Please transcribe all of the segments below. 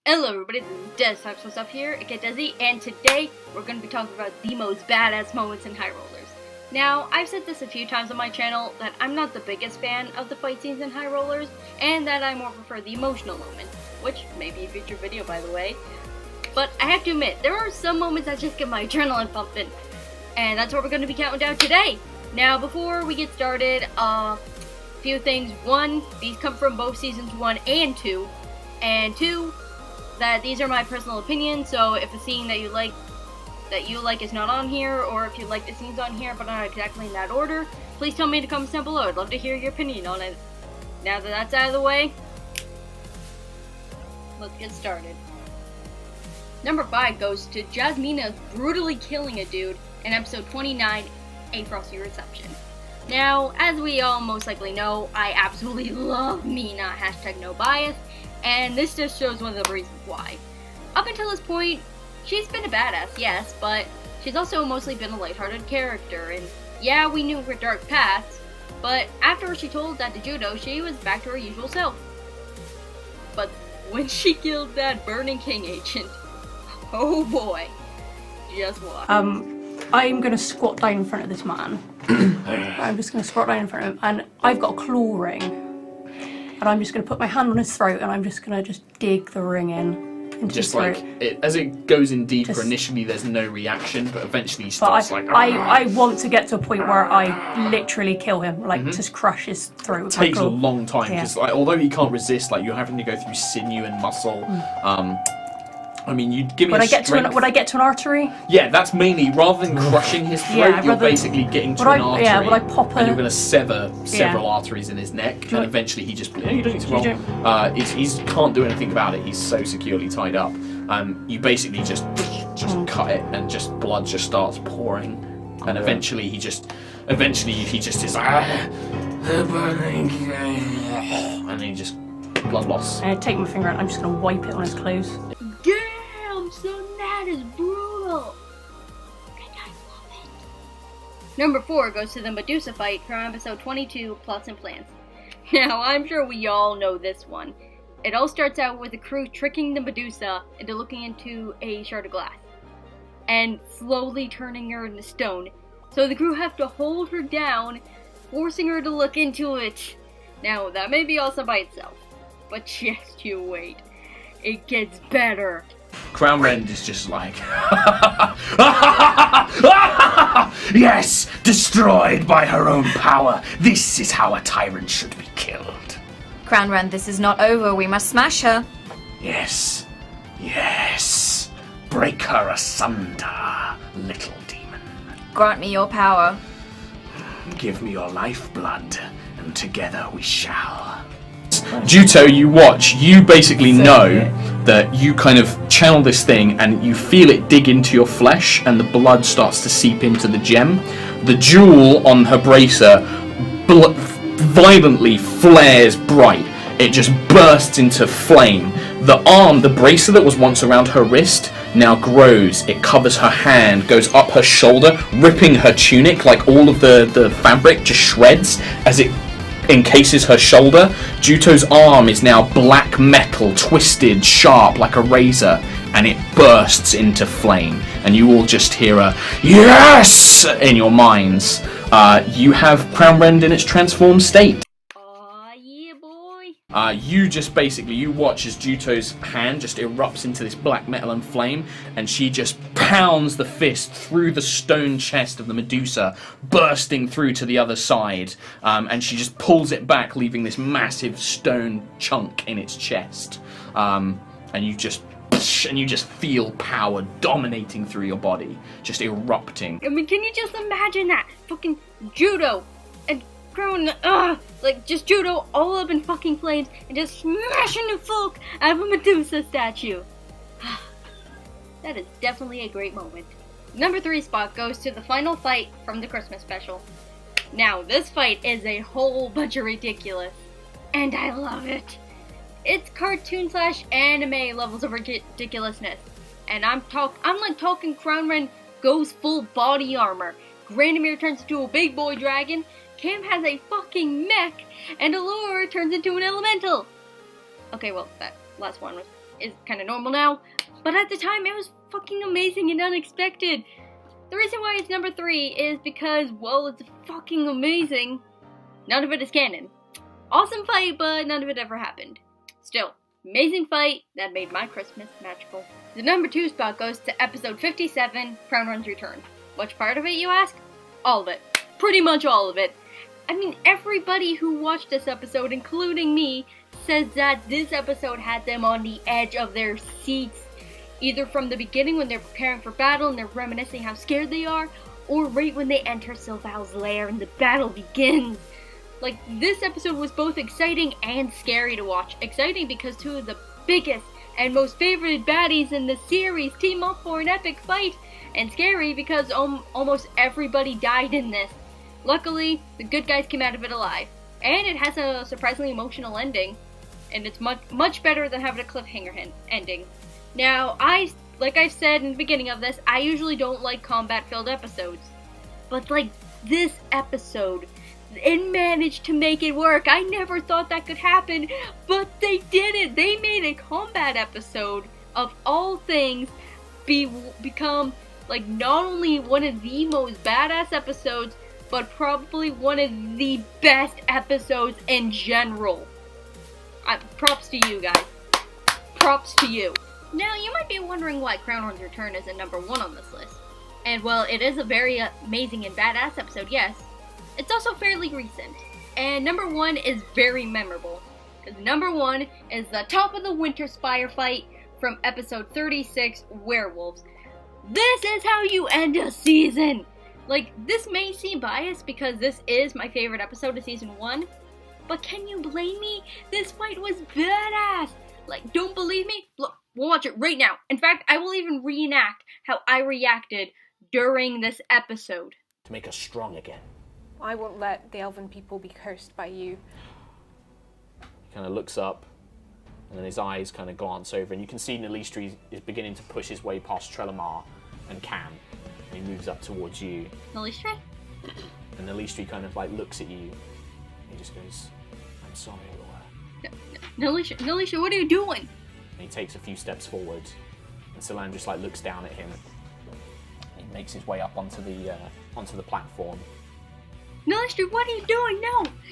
Hello everybody, this is Des here, aka Desi, and today we're going to be talking about the most badass moments in High Rollers. Now, I've said this a few times on my channel that I'm not the biggest fan of the fight scenes in High Rollers, and that I more prefer the emotional moments, which may be a future video by the way. But I have to admit, there are some moments that just get my adrenaline pumping, and that's what we're going to be counting down today. Now, before we get started, a few things. One, these come from both seasons 1 and 2, and 2, that these are my personal opinions, so if a scene that you like is not on here, or if you like the scenes on here but not exactly in that order, please tell me in the comments down below. I'd love to hear your opinion on it. Now that that's out of the way, let's get started. Number 5 goes to Jasmina brutally killing a dude in episode 29, A Frosty Reception. Now, as we all most likely know, I absolutely love Mina, #NoBias, and this just shows one of the reasons why. Up until this point, she's been a badass, yes, but she's also mostly been a lighthearted character, and yeah, we knew her dark past, but after she told that to Judo, she was back to her usual self. But when she killed that Burning King agent, oh boy, just watch. I'm gonna squat down in front of this man. I'm just gonna squat down in front of him, and I've got a claw ring. And I'm just going to put my hand on his throat, and I'm just going to dig the ring into his throat. As it goes in deeper, initially there's no reaction, but eventually he starts I want to get to a point where I literally kill him, just crush his throat. It takes a long time, because although he can't resist, you're having to go through sinew and muscle. I mean, you'd give me would I get to an artery? Yeah, that's mainly, rather than crushing his throat, you're basically getting to an artery. Yeah, would I pop and you're going to sever several arteries in his neck, and eventually he just... you don't need to roll. He can't do anything about it, he's so securely tied up. You basically just cut it, and just blood just starts pouring. And eventually he just is and he just... blood loss. And I take my finger out, and I'm just going to wipe it on his clothes. So that is brutal. And I love it. Number 4 goes to the Medusa fight from episode 22, Plots and Plans. Now, I'm sure we all know this one. It all starts out with the crew tricking the Medusa into looking into a shard of glass and slowly turning her into stone. So the crew have to hold her down, forcing her to look into it. Now, that may be awesome by itself, but just you wait. It gets better. Crown Rend is just like, yes, destroyed by her own power. This is how a tyrant should be killed. Crown Rend, this is not over. We must smash her. Yes, yes. Break her asunder, little demon. Grant me your power. Give me your lifeblood, and together we shall. Juto, you watch, you basically know that you kind of channel this thing and you feel it dig into your flesh and the blood starts to seep into the gem. The jewel on her bracer violently flares bright. It just bursts into flame. The bracer that was once around her wrist now grows. It covers her hand, goes up her shoulder, ripping her tunic, like all of the fabric just shreds as it encases her shoulder. Juto's arm is now black metal, twisted, sharp like a razor, and it bursts into flame. And you all just hear a yes in your minds. You have Crown Rend in its transformed state. Yeah, boy. You watch as Juto's hand just erupts into this black metal and flame, and she just pounds the fist through the stone chest of the Medusa, bursting through to the other side, and she just pulls it back, leaving this massive stone chunk in its chest, and you just feel power dominating through your body, just erupting. I mean, can you just imagine that? Fucking Judo and Crown, just Judo all up in fucking flames and just smashing the fuck out of a Medusa statue. That is definitely a great moment. Number 3 spot goes to the final fight from the Christmas special. Now, this fight is a whole bunch of ridiculous, and I love it. It's cartoon/anime levels of ridiculousness, and I'm talking Crown Rend goes full body armor. Grandemir turns into a big boy dragon. Cam has a fucking mech, and Allure turns into an elemental. Okay, well, that last one was is kind of normal now, but at the time it was fucking amazing and unexpected. The reason why it's number 3 is because, well, it's fucking amazing. None of it is canon. Awesome fight, but none of it ever happened. Still, amazing fight that made my Christmas magical. The number 2 spot goes to episode 57, Crown Run's Return. Which part of it, you ask? All of it. Pretty much all of it. I mean, everybody who watched this episode, including me, says that this episode had them on the edge of their seats. Either from the beginning when they're preparing for battle and they're reminiscing how scared they are, or right when they enter Sylval's lair and the battle begins. Like, this episode was both exciting and scary to watch. Exciting because 2 of the biggest and most favorite baddies in the series team up for an epic fight. And scary because almost everybody died in this. Luckily, the good guys came out of it alive. And it has a surprisingly emotional ending. And it's much better than having a cliffhanger ending. Now, like I said in the beginning of this, I usually don't like combat-filled episodes. But like this episode, it managed to make it work. I never thought that could happen, but they did it. They made a combat episode, of all things, become like not only one of the most badass episodes, but probably one of the best episodes in general. Props to you guys. Props to you. Now, you might be wondering why Crown Run's Return isn't number 1 on this list. And well, it is a very amazing and badass episode, yes. It's also fairly recent. And number 1 is very memorable. Because number 1 is the top of the winter Spire fight from episode 36, Werewolves. This is how you end a season! Like, this may seem biased because this is my favorite episode of season 1, but can you blame me? This fight was badass! Like, don't believe me? Look, we'll watch it right now. In fact, I will even reenact how I reacted during this episode. To make us strong again. I won't let the elven people be cursed by you. He kind of looks up, and then his eyes kind of glance over, and you can see Nalistri is beginning to push his way past Trelemar and Cam. And he moves up towards you. Nalistri? And Nalistri kind of like looks at you. He just goes, "I'm sorry, Laura." Nalistri, what are you doing? And he takes a few steps forward, and Solandris like looks down at him. He makes his way up onto the platform. Nalistri, what are you doing?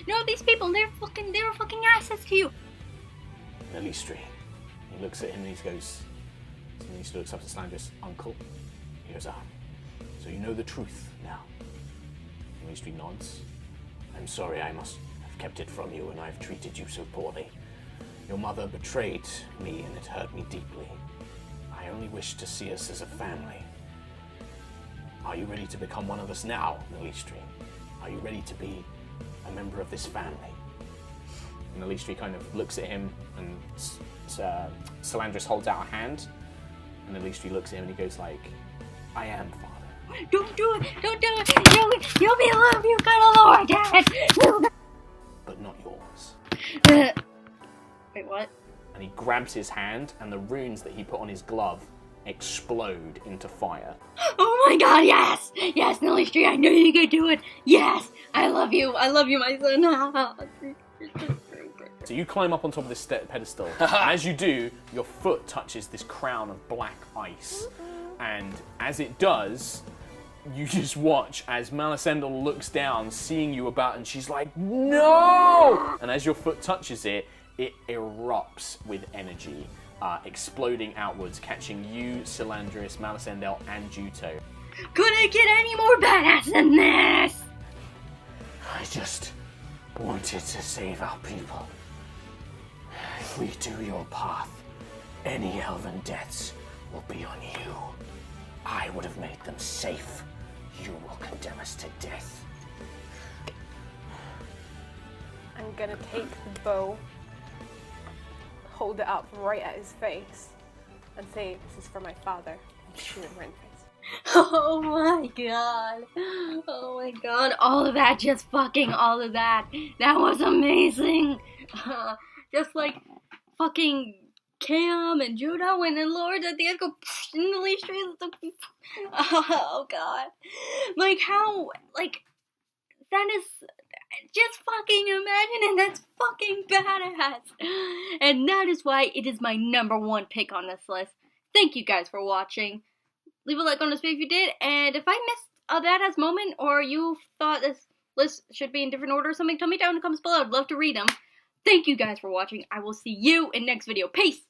No, these people, they were fucking assets to you. Nalistri. He looks at him and he goes, Nalistri looks up at Solandris. "Uncle, here's Arm. So you know the truth now." Nalistri nods. "I'm sorry, I must have kept it from you, and I've treated you so poorly. Your mother betrayed me, and it hurt me deeply. I only wish to see us as a family. Are you ready to become one of us now, Nalistri? Are you ready to be a member of this family?" And Nalistri kind of looks at him, and Solandris holds out a hand, and Nalistri looks at him and he goes like, "I am, Father." Don't do it! You'll be alone! You gotta lower, Dad! But not yours. Wait, what? And he grabs his hand, and the runes that he put on his glove explode into fire. Oh my god, yes! Yes, Nalistri, I knew you could do it! Yes! I love you, my son! So you climb up on top of this pedestal, and as you do, your foot touches this crown of black ice. And as it does, you just watch as Melisendel looks down, seeing you about, and she's like, "No!" And as your foot touches it, it erupts with energy, exploding outwards, catching you, Solandris, Melisendel, and Juto. Couldn't it get any more badass than this? I just wanted to save our people. If we do your path, any elven deaths will be on you. I would have made them safe. You will condemn us to death. I'm gonna take the bow, hold it up right at his face, and say, "This is for my father," and shoot him right in the face. Oh my god. Oh my god. All of that, just fucking all of that. That was amazing. Just like fucking Cam and Judo and then Lord at the end go in the leash street. Oh god. Like how, like, that is, Just fucking imagine it. That's fucking badass. And that is why it is my #1 pick on this list. Thank you guys for watching. Leave a like on this video if you did. And if I missed a badass moment or you thought this list should be in different order or something, tell me down in the comments below. I'd love to read them. Thank you guys for watching. I will see you in next video. Peace.